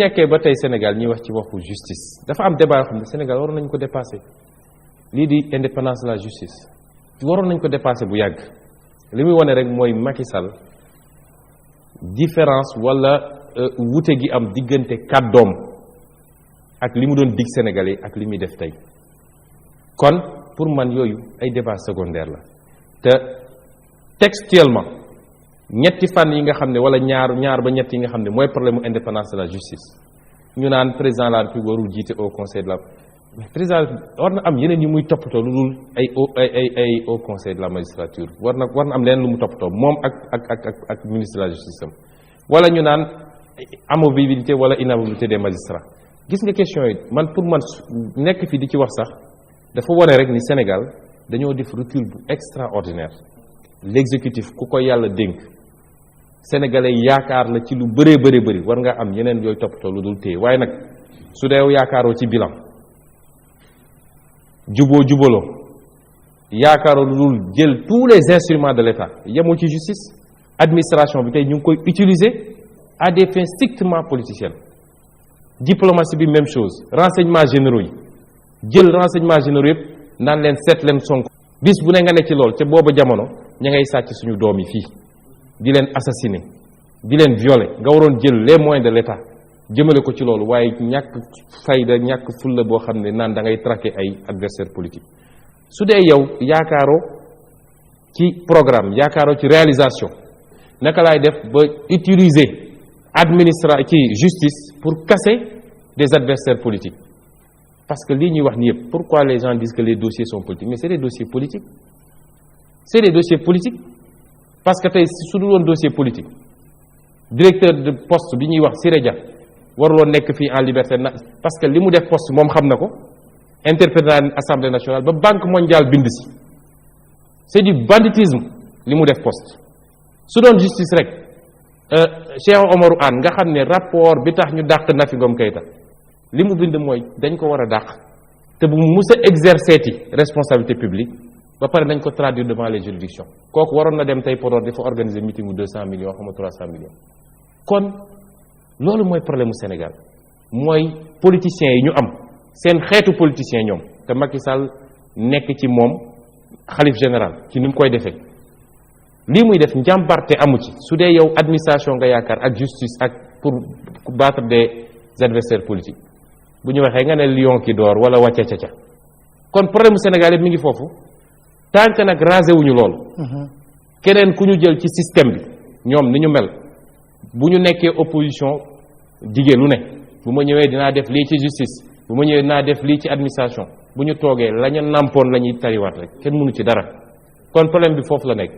nekkee ba tey Sénégal ñuy wax ci waxu justice dafa am débat yoo xam ne Sénégal waroon nañu ko dépassé lii di indépendance de la justice waroon nañu ko dépassé bu yàgg li muy wane rek mooy Macky Sall différence wala wute gi am diggante kàddoom ak li mu doon dig Sénégalais ak li muy def tey kon pour man yooyu ay débat secondaire la te textuellement ñetti fan yi nga xam ne wala ñaar ba ñett yi nga xam ne mooy problème mu indépendance de la justice ñu naan président de la République warul jiite au conseil de la président war na am yeneen yu muy toppatoo lu dul ay au conseil de la magistrature war na am leneen lu mu toppatoo moom ak ministre de la justice am wala ñu naan amovibilité wala inamovibilité des magistrats gis nga question yi man pour man nekk fi di ci wax sax dafa wane rek ni Sénégal dañoo def recul bu extraordinaire l'exécutif ku ko yàlla dénk sénégalais yaakaar la ci lu bëree bëri war nga am yeneen yooyu toppatoo lu dul téye waaye nag su dee yaakaaroo ci bilan jubaloo yaakaaroo lu dul jël tous les instruments de l'État yemul ci justice administration bi tey ñu ngi koy utiliser à des fins strictement politiciennes diplomatie bi même chose renseignements généraux yi jël renseignements généraux yëpp naan leen seet leen Sonko bis bu ne nga ne ci lool ca booba jamono ña ngay sàcc suñu doom yi fii di leen assassiner di leen violer nga waroon jël les moyens de l'État jëmale ko ci loolu waaye ñàkk fayda ñàkk fulla boo xam ne naan da ngay traquer ay adversaires politiques su dee yow yaakaaroo ci programme yaakaaroo ci réalisation naka laay def ba utiliser ci justice pour casser des adversaires politiques parce que lii ñuy wax ni yëpp pourquoi les gens disent que les dossiers sont politiques mais c'est des dossiers politiques c'est des dossiers politiques parce que tey su dul woon dossier politique directeur de poste bi ñuy wax Siré Dia waruloo nekk fii en liberté parce que li mu def poste moom xam na ko interprété assemblée nationale ba banque mondiale bind si c'est du banditisme li mu def poste su doon justice rek Cheikh Omarou Anne nga xam ne rapport bi tax ñu dàq Nafi Ngom Keïta li mu bind mooy dañ ko war a dàq te bu mu mus a exercer ti responsabilité publique ba pare nañ ko traduire devant les juridictions kooku waroon na dem tey Podor dafa organiser meeting bu 200 millions xam nga 300 millions kon loolu mooy problème mu Sénégal mooy politiciens yi ñu am seen xeetu politiciens ñoom te Macky Sall nekk ci moom xalif général ci ni mu koy defee lii muy def njàmbarte amu ci su dee yow administration nga yaakaar ak justice ak pour battre des adversaires politiques bu ñu waxee nga ne lion ki door wala wàcca ca kon problème mu Sénégal yëpp mi ngi foofu tant que nag rasé wuñu loolu keneen ku ñu jël ci système bi ñoom ni ñu mel bu ñu nekkee opposition digee lu ne bu ma ñëwee dinaa def lii ci justice bu ma ñëwee dinaa def lii ci administration bu ñu toogee la ñu nàmpoon la ñuy tariwaat rek kenn mënu ci dara kon problème bi foofu la nekk